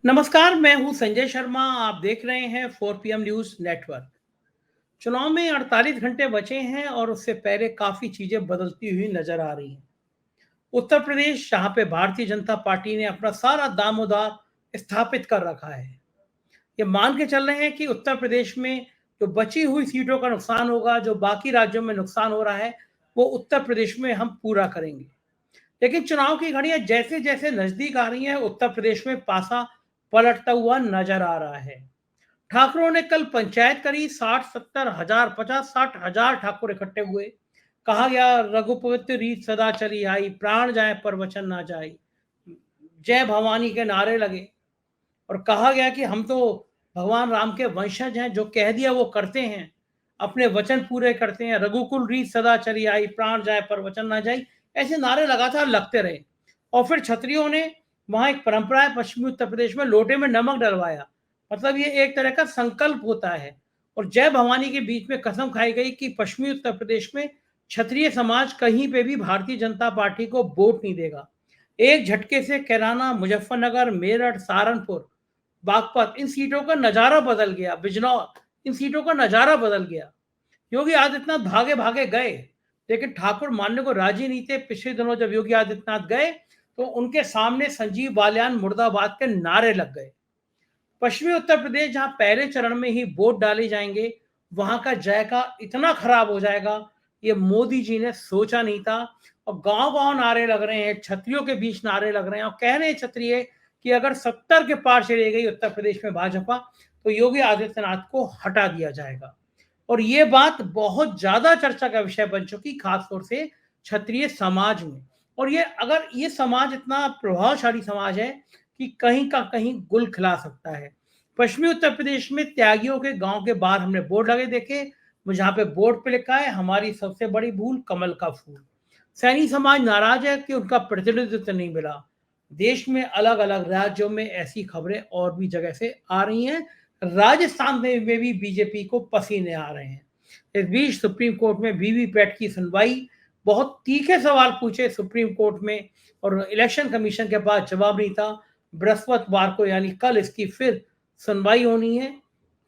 नमस्कार, मैं हूं संजय शर्मा। आप देख रहे हैं 4 PM न्यूज नेटवर्क। चुनाव में 48 घंटे बचे हैं और उससे पहले काफी चीजें बदलती हुई नजर आ रही हैं। उत्तर प्रदेश, जहां पे भारतीय जनता पार्टी ने अपना सारा दामोदार स्थापित कर रखा है, ये मान के चल रहे हैं कि उत्तर प्रदेश में जो बची हुई सीटों का नुकसान होगा, जो बाकी राज्यों में नुकसान हो रहा है, वो उत्तर प्रदेश में हम पूरा करेंगे। लेकिन चुनाव की घड़ियां जैसे जैसे नजदीक आ रही हैं, उत्तर प्रदेश में पासा पलटता हुआ नजर आ रहा है। ठाकुरों ने कल पंचायत करी। 60-70 हजार, 50-60 हजार ठाकुर इकट्ठे हुए। कहा गया, रघुपति रीत सदा चली आई, प्राण जाए पर वचन ना जाए। जय भवानी के नारे लगे और कहा गया कि हम तो भगवान राम के वंशज हैं, जो कह दिया वो करते हैं, अपने वचन पूरे करते हैं। रघुकुल रीत सदा चली आई, प्राण जाए पर वचन ना जाए। ऐसे नारे लगातार लगते रहे। और फिर क्षत्रियों ने, वहां एक परंपरा है पश्चिमी उत्तर प्रदेश में, लोटे में नमक डलवाया। मतलब ये एक तरह का संकल्प होता है। और जय भवानी के बीच में कसम खाई गई कि पश्चिमी उत्तर प्रदेश में क्षत्रिय समाज कहीं पे भी भारतीय जनता पार्टी को वोट नहीं देगा। एक झटके से कैराना, मुजफ्फरनगर, मेरठ, सहारनपुर, बागपत, इन सीटों का नजारा बदल गया। बिजनौर, इन सीटों का नजारा बदल गया। योगी आदित्यनाथ भागे भागे गए, लेकिन ठाकुर मानने को राजी नहीं थे। पिछले दिनों जब योगी आदित्यनाथ गए तो उनके सामने संजीव बालियान मुर्दाबाद के नारे लग गए। पश्चिमी उत्तर प्रदेश, जहां पहले चरण में ही वोट डाले जाएंगे, वहां का जायका इतना खराब हो जाएगा, ये मोदी जी ने सोचा नहीं था। और गांव गांव नारे लग रहे हैं, क्षत्रियों के बीच नारे लग रहे हैं और कह रहे हैं क्षत्रिय कि अगर 70 के पार चली गई उत्तर प्रदेश में भाजपा, तो योगी आदित्यनाथ को हटा दिया जाएगा। और ये बात बहुत ज्यादा चर्चा का विषय बन चुकी, खासतौर से क्षत्रिय समाज में। और ये, अगर ये समाज इतना प्रभावशाली समाज है कि कहीं का कहीं गुल खिला सकता है। पश्चिमी उत्तर प्रदेश में त्यागियों के गांव के बाहर हमने बोर्ड लगे देखे, जहां पे बोर्ड पे लिखा है, हमारी सबसे बड़ी भूल कमल का फूल। सैनी समाज नाराज है कि उनका प्रतिनिधित्व नहीं मिला। देश में अलग अलग राज्यों में ऐसी खबरें और भी जगह से आ रही हैं। राजस्थान में भी बीजेपी को पसीने आ रहे हैं। इस बीच सुप्रीम कोर्ट में वीवीपैट की सुनवाई। बहुत तीखे सवाल पूछे सुप्रीम कोर्ट में और इलेक्शन कमीशन के पास जवाब नहीं था। बृहस्पतिवार को, यानी कल, इसकी फिर सुनवाई होनी है।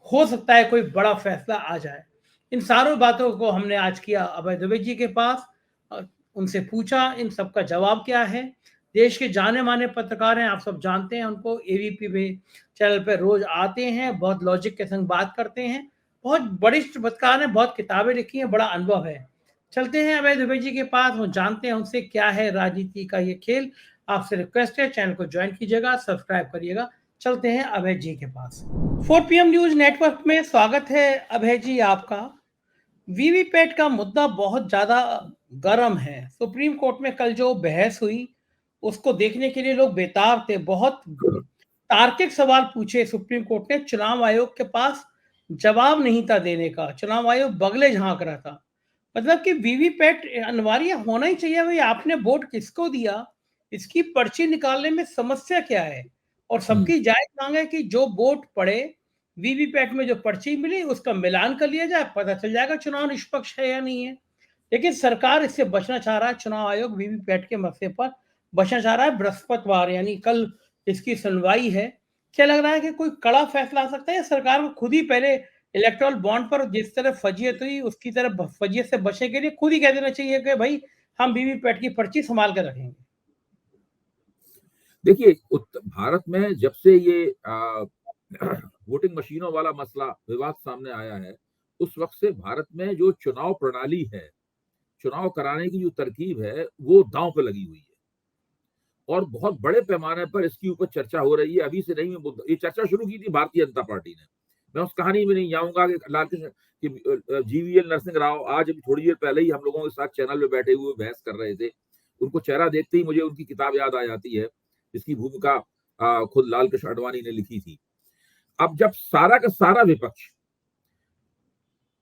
हो सकता है कोई बड़ा फैसला आ जाए। इन सारों बातों को हमने आज किया अभय दुबे जी के पास। उनसे पूछा इन सब का जवाब क्या है। देश के जाने माने पत्रकार हैं, आप सब जानते हैं उनको। एबीपी पे चैनल पे रोज आते हैं, बहुत लॉजिक के संग बात करते हैं। बहुत वरिष्ठ पत्रकार हैं, बहुत किताबें लिखी हैं, बड़ा अनुभव है। चलते हैं अभय दुबे जी के पास और जानते हैं उनसे क्या है राजनीति का ये खेल। आपसे रिक्वेस्ट है, चैनल को ज्वाइन कीजिएगा, सब्सक्राइब करिएगा। चलते हैं अभय जी के पास। 4 PM न्यूज नेटवर्क में स्वागत है अभय जी आपका। वीवीपैट का मुद्दा बहुत ज्यादा गर्म है। सुप्रीम कोर्ट में कल जो बहस हुई, उसको देखने के लिए लोग बेताब थे। बहुत तार्किक सवाल पूछे सुप्रीम कोर्ट ने। चुनाव आयोग के पास जवाब नहीं था देने का। चुनाव आयोग बगले झांक रहा था। मतलब कि वीवीपैट अनिवार्य होना ही चाहिए। भाई, आपने वोट किसको दिया, इसकी पर्ची निकालने में समस्या क्या है? और सबकी जायज मांग है कि जो वोट पड़े, वीवीपैट में जो पर्ची मिली, उसका मिलान कर लिया जाए, पता चल जाएगा चुनाव निष्पक्ष है या नहीं है। लेकिन सरकार इससे बचना चाह रहा है। चुनाव आयोग वीवीपैट के मसले पर बचना चाह रहा है। बृहस्पतिवार, यानी कल, इसकी सुनवाई है। क्या लग रहा है कि कोई कड़ा फैसला आ सकता है, या सरकार को खुद ही पहले इलेक्टोरल बॉन्ड पर जिस तरह फजीयत हुई, उसकी तरह फजीयत से बचने के लिए खुद ही कह देना चाहिए कि भाई, हम वीवीपैट की पर्ची संभाल कर रखेंगे? देखिए, भारत में जब से ये वोटिंग मशीनों वाला मसला विवाद सामने आया है, उस वक्त से भारत में जो चुनाव प्रणाली है, चुनाव कराने की जो तरकीब है, वो दांव पे लगी हुई है और बहुत बड़े पैमाने पर इसके ऊपर चर्चा हो रही है। अभी से नहीं, ये चर्चा शुरू की थी भारतीय जनता पार्टी ने। मैं उस कहानी में नहीं जाऊंगा कि लालकृष्ण कि जीवीएल नरसिंह राव आज अभी थोड़ी देर पहले ही हम लोगों के साथ चैनल में बैठे हुए बहस कर रहे थे। उनको चेहरा देखते ही मुझे उनकी किताब याद आ जाती है, जिसकी भूमिका खुद लालकृष्ण आडवाणी ने लिखी थी। अब जब सारा का सारा विपक्ष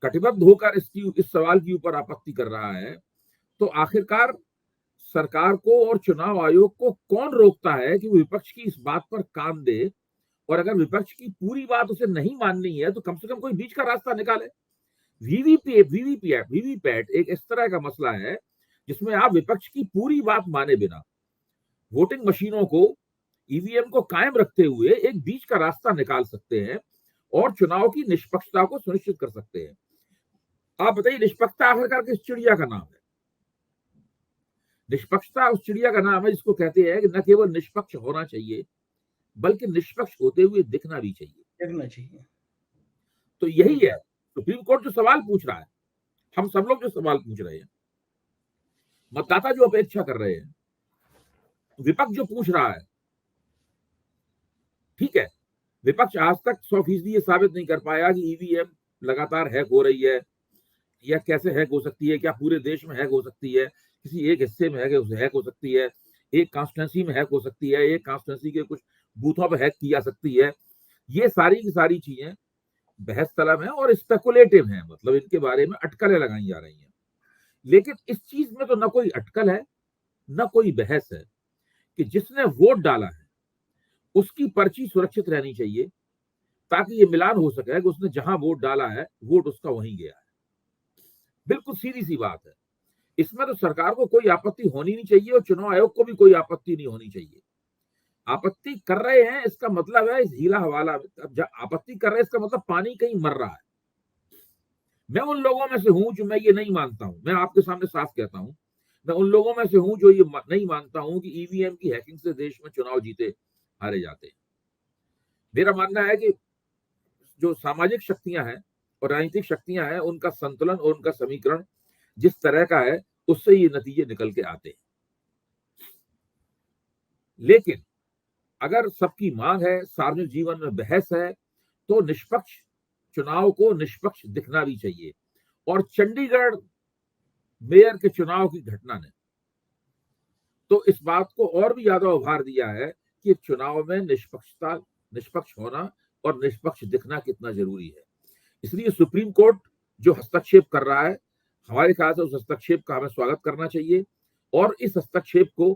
कटिबद्ध होकर इस सवाल के ऊपर आपत्ति कर रहा है, तो आखिरकार सरकार को और चुनाव आयोग को कौन रोकता है कि वो विपक्ष की इस बात पर कान दे? और अगर विपक्ष की पूरी बात उसे नहीं माननी है, तो कम से कम कोई बीच का रास्ता निकाले। वीवीपैट एक इस तरह का मसला है जिसमें आप विपक्ष की पूरी बात माने बिना वोटिंग मशीनों को ईवीएम को कायम रखते हुए एक बीच का रास्ता निकाल सकते हैं और चुनाव की निष्पक्षता को सुनिश्चित कर सकते हैं। आप बताइए, निष्पक्षता आखिरकार किस चिड़िया का नाम है? निष्पक्षता उस चिड़िया का नाम है जिसको कहते हैं कि न केवल निष्पक्ष होना चाहिए बल्कि निष्पक्ष होते हुए दिखना भी चाहिए। देखना चाहिए। तो यही है सुप्रीम कोर्ट जो सवाल पूछ रहा है, हम सब लोग जो सवाल पूछ रहे हैं, मतदाता जो अपेक्षा कर रहे हैं, विपक्ष जो पूछ रहा है। ठीक है, विपक्ष आज तक 100% ये साबित नहीं कर पाया कि ईवीएम लगातार हैक हो रही है या कैसे हैक हो सकती है, क्या पूरे देश में हैक हो सकती है, किसी एक हिस्से में हैक हो सकती है, एक कॉन्स्टिट्यूंसी में हैक हो सकती है, एक कॉन्स्टिट्यूंसी के कुछ बूथों पर हैक की जा सकती है। ये सारी की सारी चीजें बहस तलब है और स्पेकुलेटिव है, मतलब इनके बारे में अटकलें लगाई जा रही हैं। लेकिन इस चीज में तो न कोई अटकल है न कोई बहस है कि जिसने वोट डाला है उसकी पर्ची सुरक्षित रहनी चाहिए ताकि ये मिलान हो सके कि उसने जहां वोट डाला है वोट उसका वहीं गया है। बिल्कुल सीधी सी बात है। इसमें तो सरकार को कोई आपत्ति होनी नहीं चाहिए और चुनाव आयोग को भी कोई आपत्ति नहीं होनी चाहिए। आपत्ति कर रहे हैं इसका मतलब है इस हीला हवाला, आपत्ति कर रहे हैं इसका मतलब पानी कहीं मर रहा है। मैं उन लोगों में से हूं जो मैं ये नहीं मानता हूं, मैं आपके सामने साफ कहता हूं, मैं उन लोगों में से हूं जो ये नहीं मानता हूं कि ईवीएम की हैकिंग से देश में चुनाव जीते हारे जाते हैं। मेरा मानना है कि जो सामाजिक शक्तियां हैं और राजनीतिक शक्तियां हैं उनका संतुलन और उनका समीकरण जिस तरह का है उससे ये नतीजे निकल के आते हैं। लेकिन अगर सबकी मांग है, सार्वजनिक जीवन में बहस है, तो निष्पक्ष चुनाव को निष्पक्ष दिखना भी चाहिए। और चंडीगढ़ मेयर के चुनाव की घटना ने तो इस बात को और भी ज्यादा उभार दिया है कि चुनाव में निष्पक्ष होना और निष्पक्ष दिखना कितना जरूरी है। इसलिए सुप्रीम कोर्ट जो हस्तक्षेप कर रहा है, हमारे ख्याल से उस हस्तक्षेप का हमें स्वागत करना चाहिए और इस हस्तक्षेप को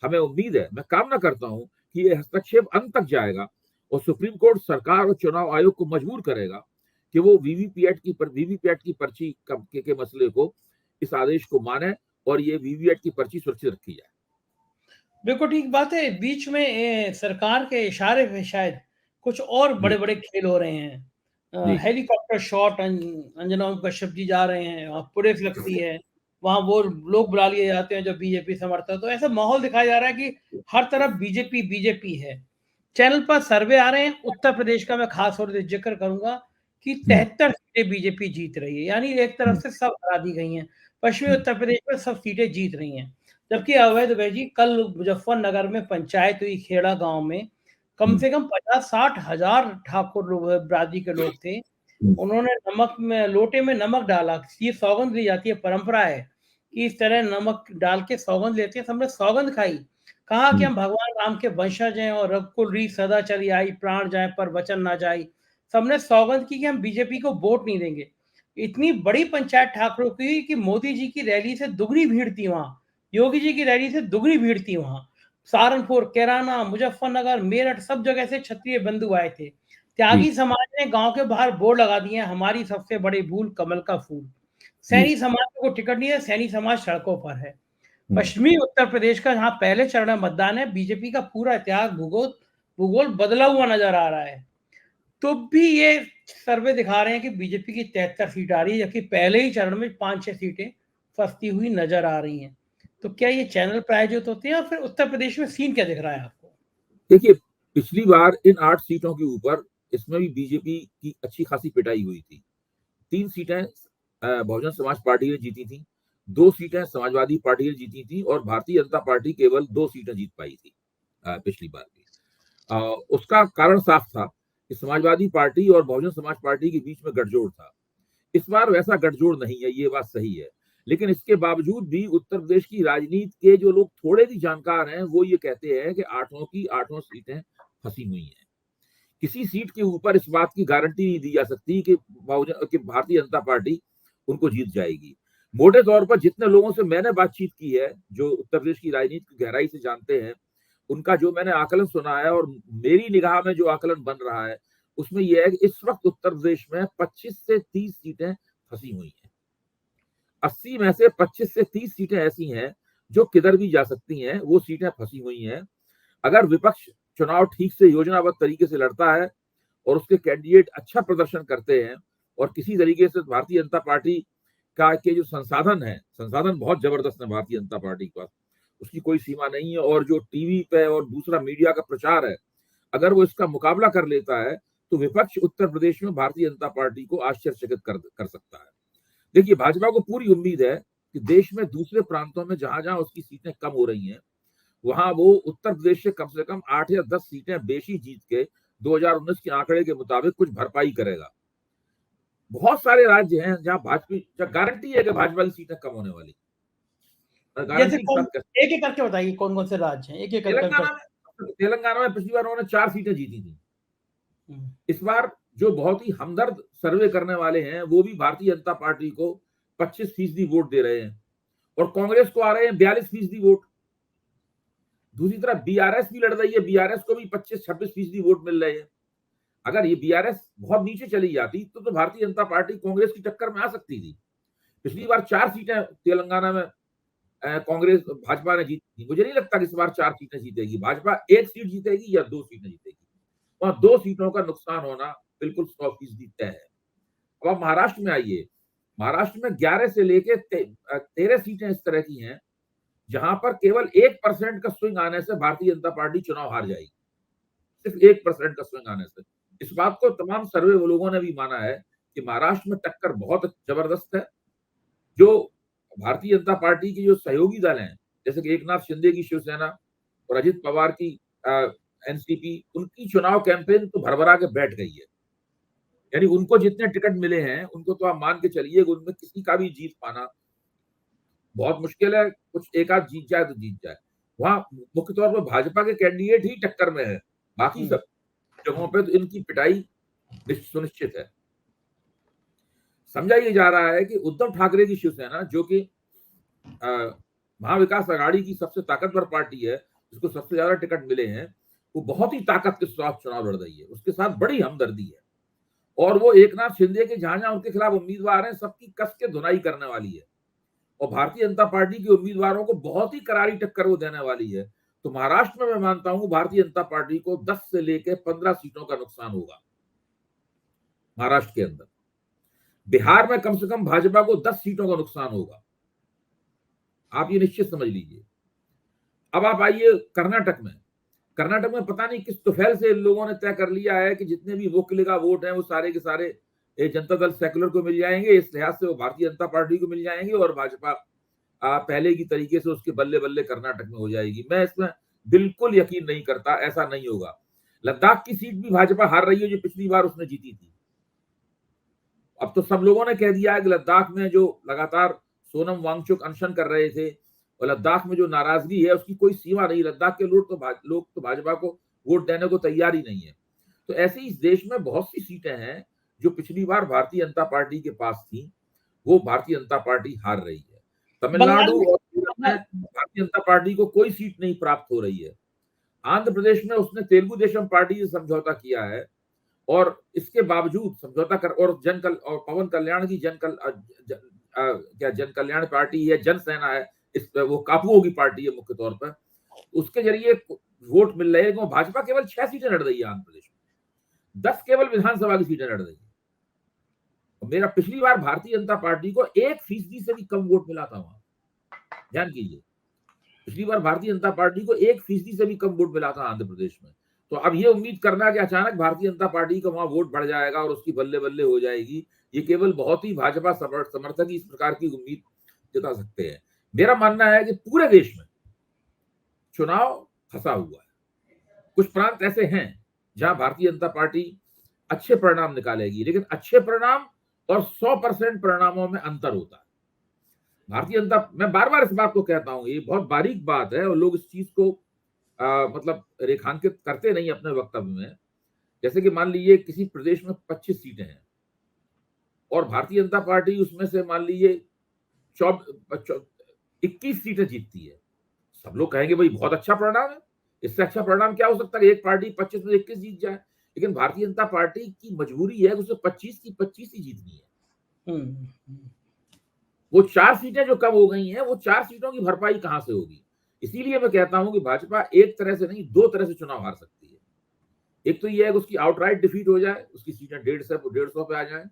हमें उम्मीद है, मैं कामना करता हूं कि ये हस्तक्षेप अंत तक जाएगा और सुप्रीम कोर्ट सरकार और चुनाव आयोग को मजबूर करेगा कि वो वीवीपैट की पर्ची के मसले को, इस आदेश को माने और ये वीवीपैट की पर्ची सुरक्षित रखी जाए। बिल्कुल ठीक बात है। बीच में सरकार के इशारे पे शायद कुछ और बड़े-बड़े खेल हो रहे हैं। हेलीकॉप्टर शॉट अंजना कश्यप जी जा रहे हैं, वहाँ पुलिस लगती है, वहाँ वो लोग बुला लिए जाते हैं जो बीजेपी समर्थक। तो ऐसा माहौल दिखाया जा रहा है कि हर तरफ बीजेपी बीजेपी है। चैनल पर सर्वे आ रहे हैं, उत्तर प्रदेश का मैं खास तौर से जिक्र करूंगा कि 73 सीटें बीजेपी जीत रही है, यानी एक तरफ से सब हरा दी गई हैं। पश्चिमी उत्तर प्रदेश में सब सीटें जीत रही हैं। जबकि अवैध जी कल मुजफ्फरनगर में पंचायत हुई खेड़ा गांव में, कम से कम 50-60 हजार ठाकुर बरादरी के लोग थे। उन्होंने नमक में लोटे में नमक डाला। ये सौगंध ली जाती है, परंपरा है कि इस तरह नमक डाल के सौगंध लेते हैं। सबने सौगंध खाई, कहा कि हम भगवान राम के वंशज हैं और रघुकुल रीत सदा चली आई, प्राण जाए पर वचन ना जाए। सबने सौगंध की कि हम बीजेपी को वोट नहीं देंगे। इतनी बड़ी पंचायत ठाकुरों की कि मोदी जी की रैली से दुगनी भीड़ थी वहां, योगी जी की रैली से दुगनी भीड़ थी वहां। सहारनपुर, कैराना, मुजफ्फरनगर, मेरठ सब जगह से क्षत्रिय बंधु आए थे। त्यागी समाज ने गांव के बाहर बोर्ड लगा दिए, हमारी सबसे बड़ी भूल कमल का फूल। सैनी समाज को टिकट नहीं है, सैनी समाज सड़कों पर है। पश्चिमी उत्तर प्रदेश का जहां पहले चरण में मतदान है, बीजेपी का पूरा इतिहास भूगोल बदला हुआ नजर आ रहा है। तो भी ये सर्वे दिखा रहे हैं कि बीजेपी की 73 सीट आ रही है, जबकि पहले ही चरण में 5-6 सीटें फंसती हुई नजर आ रही हैं। तो क्या ये चैनल प्रायोजित होते हैं और फिर उत्तर प्रदेश में सीन क्या दिख रहा है आपको? देखिए, पिछली बार इन 8 सीटों के ऊपर इसमें भी बीजेपी की अच्छी खासी पिटाई हुई थी। 3 सीटें बहुजन समाज पार्टी ने जीती थी, 2 सीटें समाजवादी पार्टी ने जीती थी और भारतीय जनता पार्टी केवल 2 सीटें जीत पाई थी पिछली बार भी। उसका कारण साफ था कि समाजवादी पार्टी और बहुजन समाज पार्टी के बीच में गठजोड़ था। इस बार वैसा गठजोड़ नहीं है, ये बात सही है। लेकिन इसके बावजूद भी उत्तर प्रदेश की राजनीति के जो लोग थोड़े भी जानकार हैं वो ये कहते हैं कि 8 की 8 सीटें फंसी हुई हैं। किसी सीट के ऊपर इस बात की गारंटी नहीं दी जा सकती कि भारतीय जनता पार्टी उनको जीत जाएगी। मोटे तौर पर जितने लोगों से मैंने बातचीत की है, जो उत्तर प्रदेश की राजनीति की गहराई से जानते हैं, उनका जो मैंने आकलन सुना है और मेरी निगाह में जो आकलन बन रहा है उसमें यह है कि इस वक्त उत्तर प्रदेश में 25 से 30 सीटें फंसी हुई हैं। 80 में से 25 से 30 सीटें ऐसी हैं जो किधर भी जा सकती हैं, वो सीटें फंसी हुई हैं। अगर विपक्ष चुनाव ठीक से योजनाबद्ध तरीके से लड़ता है और उसके कैंडिडेट अच्छा प्रदर्शन करते हैं और किसी तरीके से भारतीय जनता पार्टी का के जो संसाधन बहुत जबरदस्त है भारतीय जनता पार्टी के पास, उसकी कोई सीमा नहीं है। और जो टीवी पे और दूसरा मीडिया का प्रचार है, अगर वो इसका मुकाबला कर लेता है तो विपक्ष उत्तर प्रदेश में भारतीय जनता पार्टी को आश्चर्यचकित कर सकता है। देखिए, भाजपा को पूरी उम्मीद है कि देश में दूसरे प्रांतों में जहां-जहां उसकी सीटें कम हो रही हैं, वहां वो उत्तर प्रदेश से कम 8 या 10 सीटें बेशी जीत के 2019 के आंकड़े के मुताबिक कुछ भरपाई करेगा। बहुत सारे राज्य हैं जहां गारंटी है कि भाजपा की सीटें कम होने वाली। जैसे गारंटी के कौन, साथ कह एक एक करके बताइए कौन कौन से राज्य हैं, एक एक कर। तेलंगाना में पिछली बार उन्होंने 4 सीटें जीती थी। हम्म, इस बार जो बहुत ही हमदर्द सर्वे करने वाले हैं, वो भी भारतीय जनता पार्टी को 25% वोट दे रहे हैं और कांग्रेस को आ रहे हैं 42% वोट। दूसरी तरफ बीआरएस भी लड़ रही है, बीआरएस को भी 25-26% वोट मिल रहे हैं। अगर ये बीआरएस बहुत नीचे चली जाती तो भारतीय जनता पार्टी कांग्रेस की टक्कर में आ सकती थी। पिछली बार 4 सीटें तेलंगाना में कांग्रेस भाजपा ने जीती थी। मुझे नहीं लगता कि इस बार 4 सीटें जीतेगी भाजपा। 1 सीट जीतेगी या 2 सीटें जीतेगी। वहां 2 सीटों का नुकसान होना बिल्कुल 100% तय है। अब आप महाराष्ट्र में आइए। महाराष्ट्र में 11 से लेके 13 सीटें इस तरह की हैं जहां पर केवल 1% का स्विंग आने से भारतीय जनता पार्टी चुनाव हार जाएगी। सिर्फ 1% का स्विंग आने से। इस बात को तमाम सर्वे वो लोगों ने भी माना है कि महाराष्ट्र में टक्कर बहुत जबरदस्त है। जो भारतीय जनता पार्टी की जो सहयोगी दल हैं, जैसे कि एकनाथ शिंदे की शिवसेना और अजित पवार की एनसीपी, उनकी चुनाव कैंपेन तो भरभरा के बैठ गई है। यानी उनको जितने टिकट मिले हैं, उनको तो आप मान के चलिए कि उनमें किसी का भी जीत पाना बहुत मुश्किल है। कुछ एक आध जीत जाए तो जीत जाए। वहां मुख्य तौर पर भाजपा के कैंडिडेट ही टक्कर में है। बाकी सब जगहों पे तो इनकी पिटाई सुनिश्चित है। समझा ये जा रहा है कि उद्धव ठाकरे की शिवसेना, जो कि महाविकास आघाड़ी की सबसे ताकतवर पार्टी है, जिसको सबसे ज्यादा टिकट मिले हैं, वो बहुत ही ताकत के साथ चुनाव लड़ रही है। उसके साथ बड़ी हमदर्दी है और वो एकनाथ शिंदे के जहां जहां उनके खिलाफ उम्मीदवार हैं, सबकी कस के धुनाई करने वाली है और भारतीय जनता पार्टी के उम्मीदवारों को बहुत ही करारी टक्कर वो देने वाली है। तो महाराष्ट्र में मैं मानता हूं भारतीय जनता पार्टी को 10 से लेकर 15 सीटों का नुकसान होगा महाराष्ट्र के अंदर। बिहार में कम से कम भाजपा को 10 सीटों का नुकसान होगा। आप ये निश्चित समझ लीजिए। अब आप आइए कर्नाटक में। कर्नाटक में पता नहीं किस तुफैल से इन लोगों ने तय कर लिया है कि जितने भी वोकलिगा वोट हैं वो सारे के सारे जनता दल सेकुलर को मिल जाएंगे। इस लिहाज से वो भारतीय जनता पार्टी को मिल जाएंगे और भाजपा पहले की तरीके से उसके बल्ले बल्ले कर्नाटक में हो जाएगी। मैं इसमें बिल्कुल यकीन नहीं करता, ऐसा नहीं होगा। लद्दाख की सीट भी भाजपा हार रही है जो पिछली बार उसने जीती थी। अब तो सब लोगों ने कह दिया है कि लद्दाख में जो लगातार सोनम वांगचुक अनशन कर रहे थे और लद्दाख में जो नाराजगी है उसकी कोई सीमा नहीं। लद्दाख के लोग तो भाजपा को वोट देने को तैयार ही नहीं है। तो ऐसे ही इस देश में बहुत सी सीटें हैं जो पिछली बार भारतीय जनता पार्टी के पास थी, वो भारतीय जनता पार्टी हार रही है। तमिलनाडु और केरल में भारतीय जनता पार्टी को कोई सीट नहीं प्राप्त हो रही है। आंध्र प्रदेश में उसने तेलुगु देशम पार्टी से समझौता किया है और इसके बावजूद समझौता कर और पवन कल्याण की जन कल्याण पार्टी है, जन सेना है, इस वो कापुओं की पार्टी है मुख्य तौर पर, उसके जरिए वोट मिल रहे हैं। भाजपा केवल 6 सीटें लड़ रही है आंध्र प्रदेश में, 10 केवल विधानसभा की सीटें लड़ रही है। मेरा पिछली बार भारतीय जनता पार्टी को 1% से भी कम वोट मिला था वहां, ध्यान कीजिए। पिछली बार भारतीय जनता पार्टी को 1% से भी कम वोट मिला था आंध्र प्रदेश में। तो अब ये उम्मीद करना कि अचानक भारतीय जनता पार्टी का वहां वोट बढ़ जाएगा और उसकी बल्ले बल्ले हो जाएगी, ये केवल बहुत ही भाजपा समर्थक इस प्रकार की उम्मीद जता सकते हैं। मेरा मानना है कि पूरे देश में चुनाव फंसा हुआ है। कुछ प्रांत ऐसे हैं जहां भारतीय जनता पार्टी अच्छे परिणाम निकालेगी, लेकिन अच्छे परिणाम और 100% परिणामों में अंतर होता है। भारतीय जनता, मैं बार बार इस बात को कहता हूं, ये बहुत बारीक बात है और लोग इस चीज को मतलब रेखांकित करते नहीं अपने वक्तव्य में। जैसे कि मान लीजिए किसी प्रदेश में 25 सीटें हैं और भारतीय जनता पार्टी उसमें से मान लीजिए 21 सीटें जीतती है। सब लोग कहेंगे भाई बहुत अच्छा परिणाम है, इससे अच्छा परिणाम क्या हो सकता है? एक पार्टी 25 में 21 जीत जाए। लेकिन भारतीय जनता पार्टी की मजबूरी है कि उसे 25 की 25 ही जीतनी है। वो 4 सीटें जो कम हो गई हैं, वो 4 सीटों की भरपाई कहां से होगी? इसीलिए मैं कहता हूं कि भाजपा एक तरह से नहीं, 2 तरह से चुनाव हार सकती है। एक तो ये है कि उसकी आउटराइट डिफीट हो जाए, उसकी सीटें 150 पे आ जाए,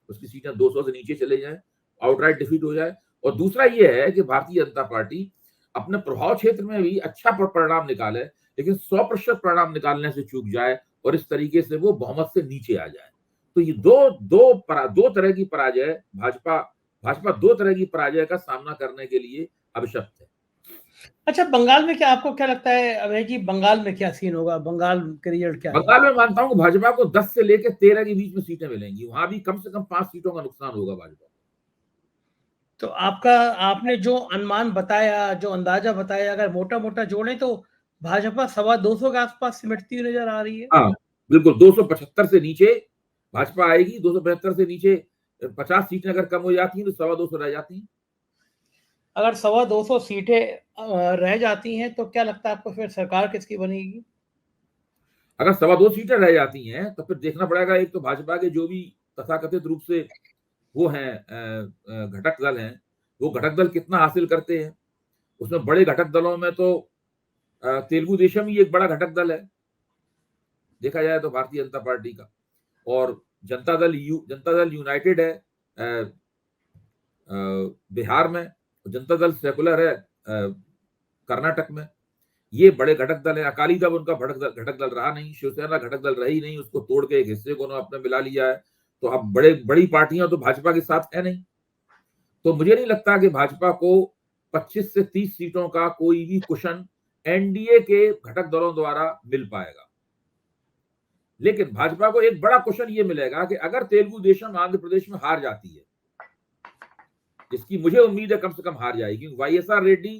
उसकी सीटें 200 से नीचे चले जाए, आउटराइट डिफीट हो जाए। और दूसरा ये है कि भारतीय जनता पार्टी अपने प्रभाव क्षेत्र में भी अच्छा परिणाम निकाले, लेकिन 100% परिणाम निकालने से चूक जाए और इस तरीके से वो बहुमत से नीचे आ जाए। तो ये दो तरह की पराजय भाजपा दो तरह की पराजय का सामना करने के लिए अभिशप्त है। अच्छा, बंगाल में क्या आपको क्या लगता है अभय जी, बंगाल में क्या सीन होगा, बंगाल के रिजल्ट क्या बंगाल में मानता हूं कि भाजपा को 10 से लेकर 13 के बीच में सीटें मिलेंगी, वहां भी कम से कम 5 सीटों का नुकसान होगा भाजपा। तो आपने जो अनुमान बताया, जो अंदाजा बताया, अगर मोटा मोटा जोड़ें तो भाजपा 225 के आसपास सिमटती हुई नजर आ रही है। हाँ बिल्कुल, 275 से नीचे भाजपा आएगी, 275 से नीचे 50 सीटें अगर कम हो जाती हैं तो 225 रह जाती हैं। अगर 225 सीटें रह जाती हैं तो क्या लगता है आपको फिर सरकार किसकी बनेगी? अगर 225 सीटें रह जाती हैं तो फिर देखना पड़ेगा, एक तो भाजपा के जो भी तथाकथित रूप से वो हैं घटक दल हैं, वो घटक दल कितना हासिल करते हैं। उसमें बड़े घटक दलों में तो तेलुगु देशम ही एक बड़ा घटक दल है देखा जाए तो भारतीय जनता पार्टी का, और जनता दल यूनाइटेड है बिहार में, जनता दल सेकुलर है कर्नाटक में। ये बड़े घटक दल है। अकाली दल उनका घटक दल रहा नहीं, शिवसेना घटक दल रही नहीं, उसको तोड़ के एक हिस्से को उन्होंने अपने मिला लिया है। तो अब बड़ी पार्टियां तो भाजपा के साथ है नहीं, तो मुझे नहीं लगता कि भाजपा को 25 से 30 सीटों का कोई भी कुशन एनडीए के घटक दलों द्वारा मिल पाएगा। लेकिन भाजपा को एक बड़ा क्वेश्चन ये मिलेगा कि अगर तेलुगु देशम आंध्र प्रदेश में हार जाती है, जिसकी मुझे उम्मीद है कम से कम हार जाएगी, क्योंकि वाईएसआर रेड्डी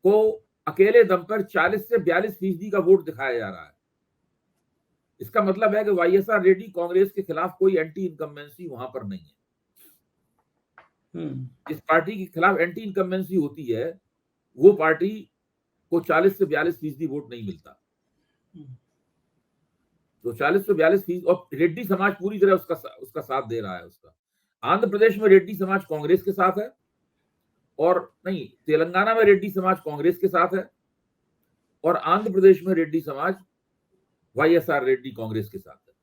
को अकेले दम पर 40 से 42% का वोट दिखाया जा रहा है। इसका मतलब है कि वाईएसआर रेड्डी कांग्रेस के खिलाफ कोई एंटी इनकम्बेंसी वहां पर नहीं है। जिस पार्टी के खिलाफ एंटी इनकम्बेंसी होती है वो पार्टी को 40 से 42% वोट नहीं मिलता। तो 40 से 42%, और रेड्डी समाज पूरी तरह उसका साथ दे रहा है उसका। आंध्र प्रदेश में रेड्डी समाज कांग्रेस के साथ है, और नहीं, तेलंगाना में रेड्डी समाज कांग्रेस के साथ है, और आंध्र प्रदेश में रेड्डी समाज वाईएसआर रेड्डी कांग्रेस के साथ है।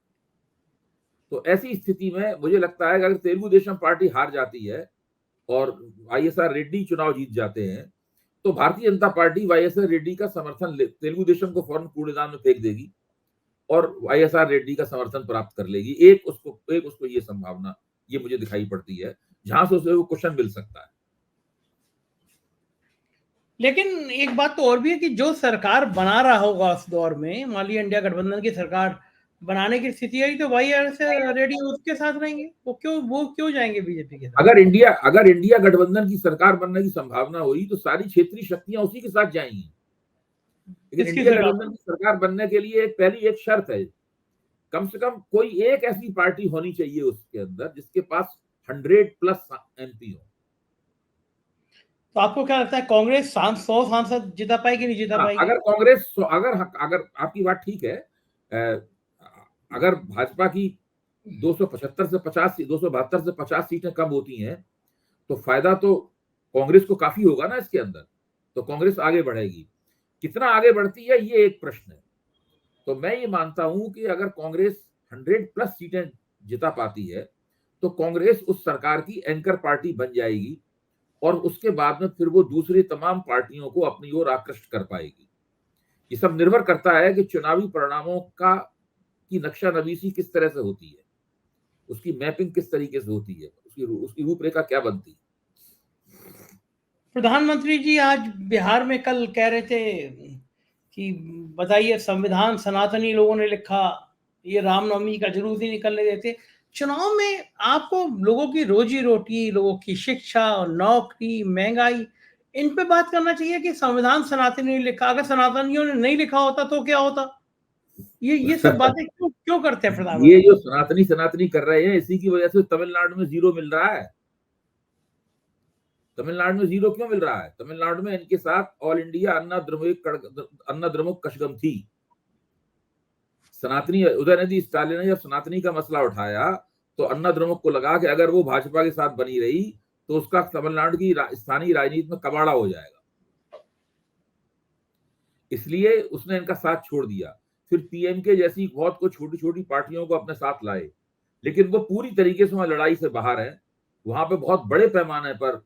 तो ऐसी स्थिति में मुझे लगता है कि अगर तेलुगु देशम पार्टी हार जाती है और वाईएसआर रेड्डी चुनाव जीत जाते हैं, तो भारतीय जनता पार्टी वाईएसआर रेड्डी का समर्थन तेलुगु देशम को फौरन कूड़ेदान में फेंक देगी और वाईएसआर रेड्डी का समर्थन प्राप्त कर लेगी। एक उसको ये संभावना ये मुझे दिखाई पड़ती है, जहां से उसे वो क्वेश्चन मिल सकता है। लेकिन एक बात तो और भी है कि जो सरकार बना रहा होगा उस दौर में, मान लीजिए इंडिया गठबंधन की सरकार बनाने की स्थिति आई तो वाईएसआर रेड्डी उसके साथ रहेंगे, वो क्यों जाएंगे बीजेपी के साथ? अगर इंडिया गठबंधन की सरकार बनने की संभावना हुई तो सारी क्षेत्रीय शक्तियां उसी के साथ जाएंगी। लेकिन इंडिया गठबंधन की सरकार बनने के लिए पहली एक शर्त है, कम से कम कोई एक ऐसी पार्टी होनी चाहिए उसके अंदर जिसके पास 100+ एमपी हो। तो आपको क्या लगता है कांग्रेस 100 सांसद जिता पाएगी, नहीं जिता पाएगी? अगर कांग्रेस अगर आपकी बात ठीक है, अगर भाजपा की 275 से 50 272 से 50 सीटें कम होती हैं तो फायदा तो कांग्रेस को काफी होगा ना इसके अंदर, तो कांग्रेस आगे बढ़ेगी। कितना आगे बढ़ती है ये एक प्रश्न है। तो मैं ये मानता हूं कि अगर कांग्रेस 100+ सीटें जिता पाती है तो कांग्रेस उस सरकार की एंकर पार्टी बन जाएगी, और उसके बाद में फिर वो दूसरी तमाम पार्टियों को अपनी ओर आकृष्ट कर पाएगी। ये सब निर्भर करता है कि चुनावी परिणामों की नक्शा नवीसी किस तरह से होती है, उसकी मैपिंग किस तरीके से होती है, उसकी रूपरेखा क्या बनती है। प्रधानमंत्री जी आज बिहार में कल कह रहे थे कि बताइए, संविधान सनातनी लोगों ने लिखा, ये रामनवमी का जुलूस ही निकलने देते। चुनाव में आपको लोगों की रोजी रोटी, लोगों की शिक्षा और नौकरी, महंगाई, इन पे बात करना चाहिए कि संविधान सनातनी ने लिखा। अगर सनातनियों ने नहीं लिखा होता तो क्या होता? ये सब बातें क्यों करते हैं प्रधानमंत्री? ये जो सनातनी कर रहे हैं, इसी की वजह से तमिलनाडु में 0 मिल रहा है। तमिलनाडु में 0 क्यों मिल रहा है? तमिलनाडु में इनके साथ ऑल इंडिया अन्ना द्रमुक कशगम थी। सनातनी उदयनिधि स्टालिन ने जब सनातनी का मसला उठाया तो अन्ना द्रमुक को लगा कि अगर वो भाजपा के साथ बनी रही तो उसका तमिलनाडु की स्थानीय राजनीति में कबाड़ा हो जाएगा, इसलिए उसने इनका साथ छोड़ दिया। फिर पीएमके जैसी बहुत कुछ छोटी छोटी पार्टियों को अपने साथ लाए, लेकिन वो पूरी तरीके से वहां लड़ाई से बाहर है। वहां पे बहुत बड़े पैमाने पर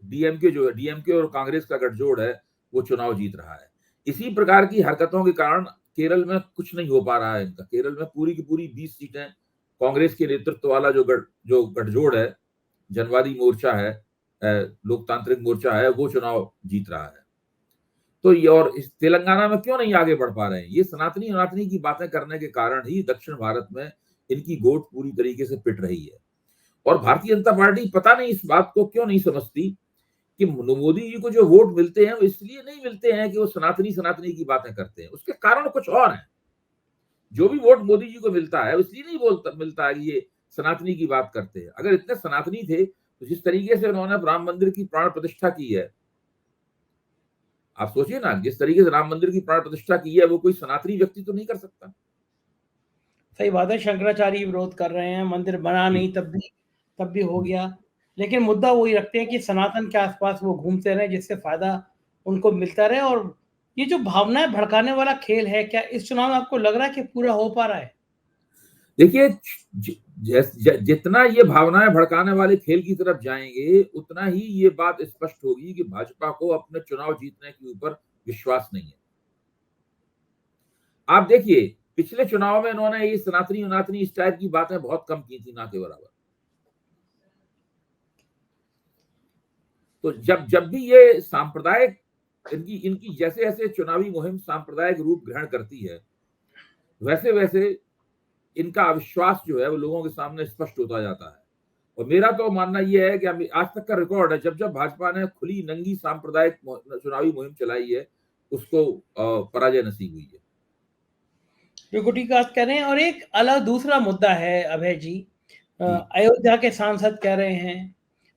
डीएमके जो है, डीएमके और कांग्रेस का गठजोड़ है, वो चुनाव जीत रहा है। इसी प्रकार की हरकतों के कारण केरल में कुछ नहीं हो पा रहा है इनका। केरल में पूरी की पूरी 20 सीटें कांग्रेस के नेतृत्व वाला जो गठजोड़ है, जनवादी मोर्चा है, लोकतांत्रिक मोर्चा है, वो चुनाव जीत रहा है। तो ये, और इस तेलंगाना में क्यों नहीं आगे बढ़ पा रहे हैं? ये सनातनी की बातें करने के कारण ही दक्षिण भारत में इनकी गोट पूरी तरीके से पिट रही है। और भारतीय जनता पार्टी पता नहीं इस बात को क्यों नहीं समझती कि मोदी जी को जो वोट मिलते हैं वो इसलिए नहीं मिलते हैं कि वो सनातनी की बातें करते हैं, उसके कारण कुछ और हैं। जो भी वोट मोदी जी को मिलता है इसलिए नहीं मिलता है कि ये सनातनी की बात करते हैं। अगर इतने सनातनी थे तो जिस तरीके से उन्होंने राम मंदिर की प्राण प्रतिष्ठा की है, आप सोचिए ना, जिस तरीके से राम मंदिर की प्राण प्रतिष्ठा की है वो कोई सनातनी व्यक्ति तो नहीं कर सकता। सही बात है, शंकराचार्य विरोध कर रहे हैं, मंदिर बना नहीं तब भी हो गया, लेकिन मुद्दा वही रखते हैं कि सनातन के आसपास वो घूमते रहे जिससे फायदा उनको मिलता रहे। और ये जो भावनाएं भड़काने वाला खेल है, क्या इस चुनाव में आपको लग रहा है कि पूरा हो पा रहा है? देखिए, जितना ये भावनाएं भड़काने वाले खेल की तरफ जाएंगे उतना ही ये बात स्पष्ट होगी कि भाजपा को अपने चुनाव जीतने के ऊपर विश्वास नहीं है। आप देखिए, पिछले चुनाव में इन्होंने ये सनातनी इस टाइप की बातें बहुत कम की थी, ना के बराबर। तो जब भी ये सांप्रदायिक, इनकी जैसे जैसे चुनावी मुहिम सांप्रदायिक रूप ग्रहण करती है, वैसे वैसे इनका अविश्वास जो है वो लोगों के सामने स्पष्ट होता जाता है। और मेरा तो मानना यह है कि आज तक का रिकॉर्ड है, जब भाजपा ने खुली नंगी सांप्रदायिक चुनावी मुहिम चलाई है, उसको पराजय नसीब हुई है। बिल्कुल ठीक बात कह रहे हैं। और एक अलग दूसरा मुद्दा है अभय जी, अयोध्या के सांसद कह रहे हैं,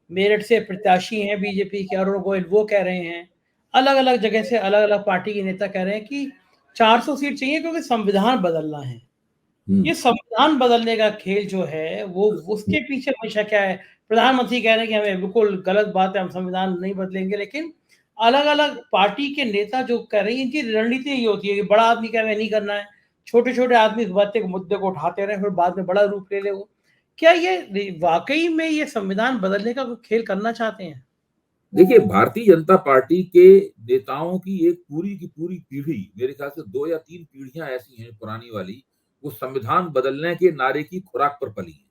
मेरठ से प्रत्याशी हैं बीजेपी के अरुण गोयल, वो कह रहे हैं, अलग अलग जगह से अलग अलग पार्टी के नेता कह रहे हैं कि 400 सीट चाहिए क्योंकि संविधान बदलना है। ये संविधान बदलने का खेल जो है वो उसके पीछे हमेशा क्या है? प्रधानमंत्री कह रहे हैं कि हमें बिल्कुल गलत बात है, हम संविधान नहीं बदलेंगे, लेकिन अलग अलग पार्टी के नेता जो कह रहे हैं, इनकी रणनीति ये होती है कि बड़ा आदमी कह रहे नहीं करना है, छोटे छोटे आदमी इस बात के मुद्दे को उठाते रहे, फिर बाद में बड़ा रूप ले ले वो। क्या ये वाकई में ये संविधान बदलने का खेल करना चाहते हैं? देखिए, भारतीय जनता पार्टी के नेताओं की एक पूरी की पूरी पीढ़ी, मेरे ख्याल से 2 या 3 पीढ़ियां ऐसी हैं पुरानी वाली, वो संविधान बदलने के नारे की खुराक पर पली है।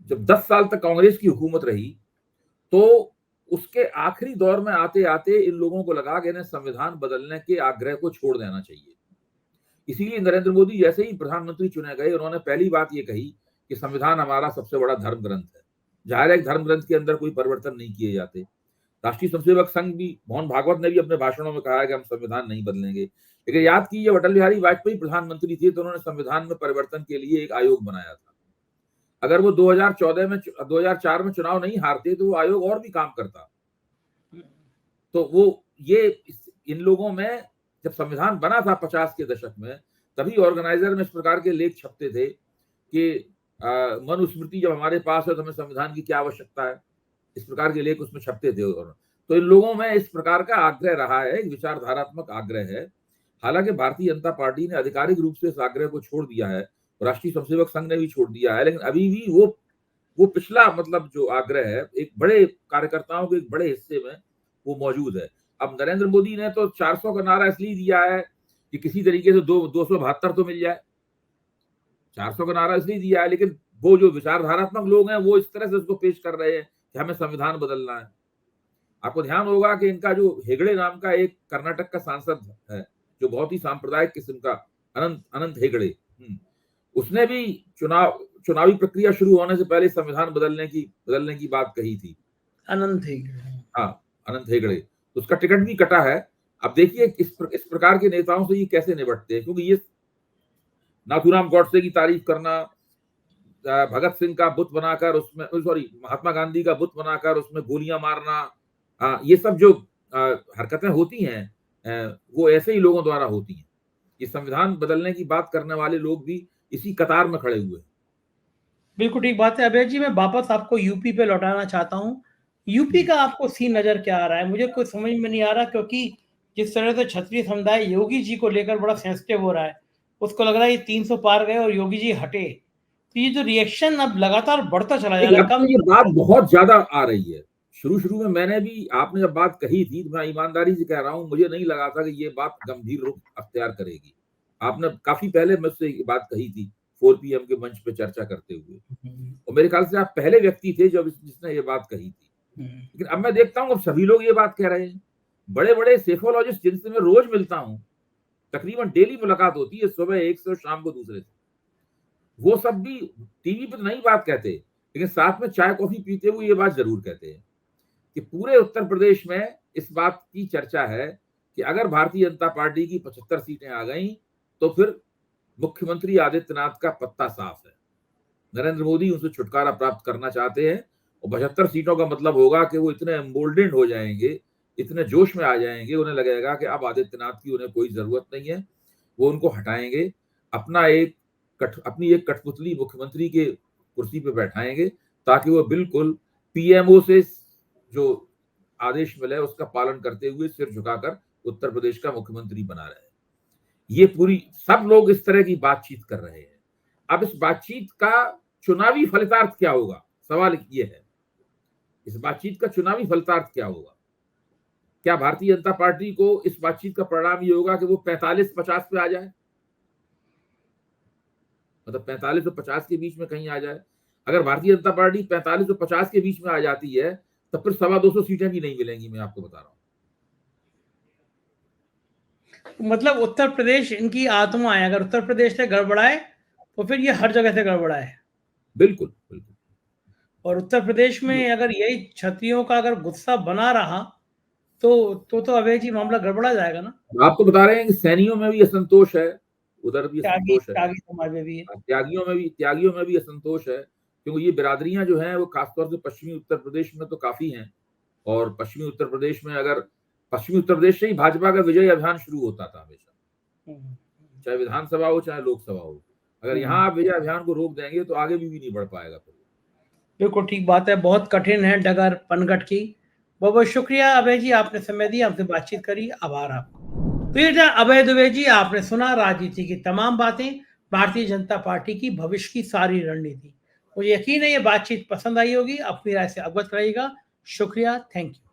जब 10 साल तक कांग्रेस की हुकूमत रही, तो उसके आखिरी दौर में आते आते इन लोगों को लगा कि इन्हें संविधान बदलने के आग्रह को छोड़ देना चाहिए। इसीलिए नरेंद्र मोदी जैसे ही प्रधानमंत्री चुने गए, उन्होंने पहली बात ये कही कि संविधान हमारा सबसे बड़ा धर्म ग्रंथ है। जाहिर है, धर्म ग्रंथ के अंदर कोई परिवर्तन नहीं किए जाते। राष्ट्रीय स्वयंसेवक संघ भी, मोहन भागवत ने भी अपने भाषणों में कहा है कि हम संविधान नहीं बदलेंगे। लेकिन याद कीजिए, अटल बिहारी वाजपेयी प्रधानमंत्री थे तो उन्होंने संविधान में परिवर्तन के लिए एक आयोग बनाया था। अगर वो 2004 में चुनाव नहीं हारते तो वो आयोग और भी काम करता। तो वो इन लोगों में, जब संविधान बना था 50 के दशक में, तभी ऑर्गेनाइजर में इस प्रकार के लेख छपते थे कि मनुस्मृति जब हमारे पास है तो हमें संविधान की क्या आवश्यकता है, इस प्रकार के लेख उसमें छपते थे। तो इन लोगों में इस प्रकार का आग्रह रहा है, एक विचारधारात्मक आग्रह है। हालांकि भारतीय जनता पार्टी ने आधिकारिक रूप से इस आग्रह को छोड़ दिया है, राष्ट्रीय स्वयंसेवक संघ ने भी छोड़ दिया है, लेकिन अभी भी वो पिछला मतलब जो आग्रह है, एक बड़े कार्यकर्ताओं के एक बड़े हिस्से में वो मौजूद है। अब नरेंद्र मोदी ने तो 400 का नारा इसलिए दिया है कि किसी तरीके से 272 तो मिल जाए। 400 का नारा इसलिए दिया है, लेकिन वो जो विचारधारात्मक लोग हैं वो इस तरह से उसको पेश कर रहे हैं कि हमें संविधान बदलना है। आपको ध्यान होगा कि इनका जो हेगड़े नाम का एक कर्नाटक का सांसद है, जो बहुत ही सांप्रदायिक किस्म का, अनंत हेगड़े, उसने भी चुनावी प्रक्रिया शुरू होने से पहले संविधान बदलने की बात कही थी। अनंत हेगड़े, हाँ, अनंत हेगड़े, उसका टिकट भी कटा है। अब देखिए इस प्रकार के नेताओं से ये कैसे निपटते हैं, क्योंकि ये नाथूराम गॉडसे की तारीफ करना, भगत सिंह का बुत बनाकर उसमें, महात्मा गांधी का बुत बनाकर उसमें गोलियां मारना, ये सब जो हरकतें होती हैं वो ऐसे ही लोगों द्वारा होती हैं। ये संविधान बदलने की बात करने वाले लोग भी इसी कतार में खड़े हुए हैं। बिल्कुल ठीक बात है। अभय जी, मैं वापस आपको यूपी पे लौटाना चाहता हूँ। यूपी का आपको सीन नजर क्या आ रहा है? मुझे कुछ समझ में नहीं आ रहा, क्योंकि जिस तरह से क्षत्रिय समुदाय योगी जी को लेकर बड़ा सेंसिटिव हो रहा है, उसको लग रहा है ये 300 पार गए और योगी जी हटे। तो ये जो रिएक्शन अब लगातार बढ़ता चला जा रहा देखिए, है, अब कब तो ये बात बहुत ज्यादा आ रही है। शुरू-शुरू में मैंने भी, आपने जब बात कही थी, तो मैं ईमानदारी से कह रहा हूँ, मुझे नहीं लगा था कि ये बात गंभीर रूप अख्तियार करेगी। आपने काफ़ी पहले मुझसे ये बात कही थी, 4 पीएम के मंच पे चर्चा करते हुए, और मेरे ख्याल से आप पहले व्यक्ति थे जब जिसने ये बात कही थी। लेकिन अब मैं देखता हूँ, अब सभी लोग ये बात कह रहे हैं। बड़े-बड़े सेफोलॉजिस्ट जिनसे मैं रोज मिलता हूँ, तकरीबन डेली मुलाकात होती है, सुबह एक से और शाम को दूसरे से। वो सब भी टीवी पे तो नहीं बात कहते, लेकिन साथ में चाय कॉफी पीते हुए ये बात जरूर कहते हैं कि पूरे उत्तर प्रदेश में इस बात की चर्चा है कि अगर भारतीय जनता पार्टी की 75 सीटें आ गई तो फिर मुख्यमंत्री आदित्यनाथ का पत्ता साफ है। नरेंद्र मोदी उनसे छुटकारा प्राप्त करना चाहते हैं, और 75 सीटों का मतलब होगा कि वो इतने एम्बोल्डेंड हो जाएंगे, इतने जोश में आ जाएंगे, उन्हें लगेगा कि अब आदित्यनाथ की उन्हें कोई जरूरत नहीं है, वो उनको हटाएंगे, अपनी एक कठपुतली मुख्यमंत्री के कुर्सी पे बैठाएंगे, ताकि वो बिल्कुल पीएमओ से जो आदेश मिले उसका पालन करते हुए सिर झुकाकर उत्तर प्रदेश का मुख्यमंत्री बना रहे। ये पूरी सब लोग इस तरह की बातचीत कर रहे हैं। अब इस बातचीत का चुनावी फलितार्थ क्या होगा, सवाल ये है, इस बातचीत का चुनावी फलितार्थ क्या होगा? क्या भारतीय जनता पार्टी को इस बातचीत का परिणाम ये होगा कि वो 45-50 पे आ जाए, मतलब 45 और 50 के बीच में कहीं आ जाए? अगर भारतीय जनता पार्टी 45 और 50 के बीच में आ जाती है, तब फिर 250 सीटें भी नहीं मिलेंगी, मैं आपको बता रहा हूं। मतलब उत्तर प्रदेश इनकी आत्मा है, अगर उत्तर प्रदेश से गड़बड़ाए तो फिर ये हर जगह से गड़बड़ाए। बिल्कुल बिल्कुल। और उत्तर प्रदेश में अगर यही क्षत्रियों का अगर गुस्सा बना रहा तो अभय जी मामला गड़बड़ा जाएगा ना। आप तो बता रहे हैं कि सैनियों में भी असंतोष है, उधर भी त्यागी असंतोष है, त्यागी समाज में भी है। त्यागियों में भी असंतोष है, क्योंकि ये बिरादरियां जो हैं वो खासतौर से पश्चिमी उत्तर प्रदेश में तो काफी हैं। और पश्चिमी उत्तर प्रदेश में, अगर पश्चिमी उत्तर प्रदेश से ही भाजपा का विजय अभियान शुरू होता था हमेशा, चाहे विधानसभा हो चाहे लोकसभा हो। अगर यहाँ आप विजय अभियान को रोक देंगे तो आगे भी नहीं बढ़ पाएगा। बिल्कुल ठीक बात है, बहुत कठिन है डगर पनघट की। बहुत बहुत शुक्रिया अभय जी, आपने समय दिया, हमसे बातचीत करी, आभार आपको। तो ये था अभय दुबे जी, आपने सुना राजनीति की तमाम बातें, भारतीय जनता पार्टी की भविष्य की सारी रणनीति। मुझे यकीन है ये बातचीत पसंद आई होगी, अपनी राय से अवगत रहिएगा। शुक्रिया, थैंक यू।